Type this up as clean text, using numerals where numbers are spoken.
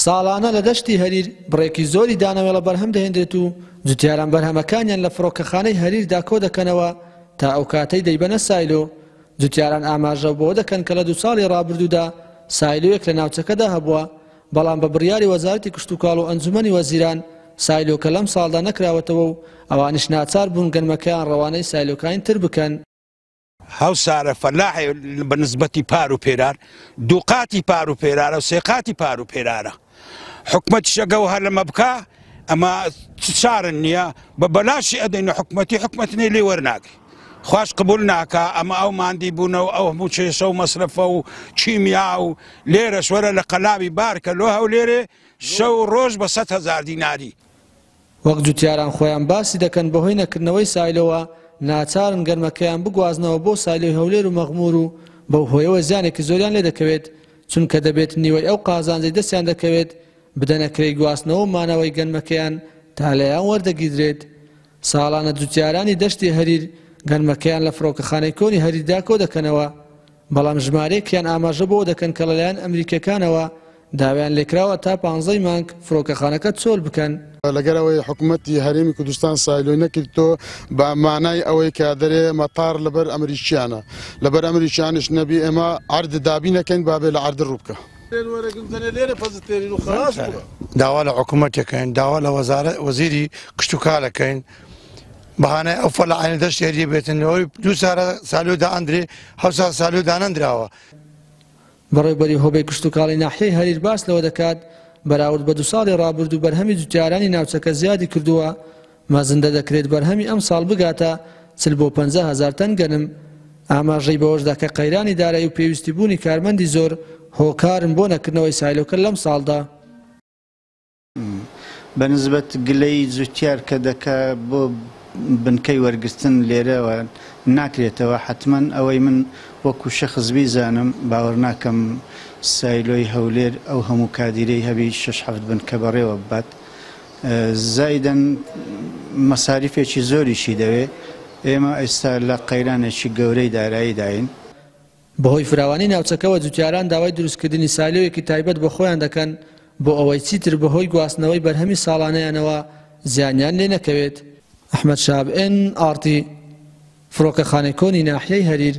ساڵانە لە دەشتی هەریر بڕێکی زۆری دانەوێڵە بەرهەم دەهێنرێت و جوتیاران بەرهەمەکانیان لە فڕۆکەخانەی هەریردا کۆ دەکەنەوە تا ئەو کاتەی دەیبەنە سایلۆ. جوتیاران ئاماژە بۆ دەکەن کە لە 2 ساڵی ڕابردوودا سایلۆیەک لە ناوچەکەدا هەبووە، بەڵام بە بڕیاری وەزارەتی کشتوکاڵ و ئەنجومەنی وەزیران سایلۆکە لەم ساڵدا نەکراوەتەوە و ئەوانیش ناچار بوون گەنمەکەیان ڕەوانەی سایلۆکانی تر بکەن. هەوسارە فەلاحی بەنسبەتی پار و پێرار، 2 قاتی پار و پێرارە و 3 قاتی پار و پێرارە. حکومەتیشەگە و هەر لەمە بکە ئەمە چارن نییە بە بەلاشی ئەدەین و حکومەتنی لێ وەرناگری. خوش قبول ناکە ئەمە ئەو ماندی بوونەوە ئەو هەموو چێشە و مەسرفە و چیمیا و لێرە شوەرە لە قەلاوی بارکە لۆ هەو لێرێ شەو ڕۆژ بە 100,000 دیناری. وەک جوتیاران خۆیان باسی دەکەن بەهۆی نەکردنەوەی سایلۆوە ناچارن گەرمەکەیان بگوازنەوە بۆ سایلۆی هەولێر و مەغمور و بەو هۆیەوە زیانێکی زۆریان لێ دەکەوێت، چونکە دەبێت نیوەی ئەو قازانجەی دەستیان دەکەوێت بدەنە کرێی گواستنەوە و مانەوەی گەنمەکەیان تا لەیان وەردەگیرێت. ساڵانە جوتیارانی دەشتی هەریر گەنمەکەیان لە فڕۆکەخانەی کۆنی هەریردا کۆ دەکەنەوە، بەڵام ژمارەیەکیان ئاماژە بۆ دەکەن کە لەلایەن ئەمریکەکانەوە داوایان لێکراوە تا 15 مانگ فڕۆکەخانەکە چۆل بکەن. لەگەرەوەی حکوومەتی هەرێمی کوردستان سایلۆی نەکردەوە بە مانای ئەوەی کە دەرێ مەتار لەبەر ئەمریکیانە، لەبەر ئەمریکیانش نەبی ئێمە عرض دابی نەکەین بابێ لە عرض ڕوو بکە. داوا لە حکوومەتەکەین، داوا لە وەزیری کشتوکاڵەکەین بەهانەی ئەو فەلاحی دەشتی هەریر بێتن لەوەی 2 سالۆدا ئەندرێ 7 سالۆدا نەندراوە. بەڕێوەبەری هۆبەی کشتوکاڵی ناحیەی هەریر باس لەوە دەکات بەراورد بە 2 ساڵی ڕابردوو بەرهەمی جوتیارانی ناوچەکە زیادی کردووە، مەزندە دەکرێت بەرهەمی ئەم ساڵ بگاتە 40 بۆ 50,000 تەن گەنم. ئاماژەی بەوەشدا کە قەیرانی دارایی و پێویستی بوونی کارمەندی زۆر هۆکارن بۆ نەکردنەوەی سایلۆکە لەم ساڵدا. بەنسبەت گلەی جوتیار کە دەکا بۆ بنکەی وەرگرتن لێرەوە ناکرێتەوە، حتمما ئەوەی من وەکو شەخص بیزانم باوەڕ ناکەم سایلۆی هەولێر ئەو هەموو کادیرەی هەبی 6-7 بنکە بەڕێوە بات. زایدەن مەساریفێکی زۆریشی دەوێ. ئێمە ئێستا لە قەیرانێکی گەورەی دارایی داین. بەهۆی فراوانی ناوچەکەوە جوتیاران داوای دروستکردنی سایلۆیەکی تایبەت بە خۆیان دەکەن بۆ ئەوەی چیتر بەهۆی گواستنەوەی بەرهەمی ساڵانەیانەوە زیانیان لێ نەکەوێت. ئەحمەد شاب NRT فڕۆکەخانەی کۆنی ناحیەی هەریر.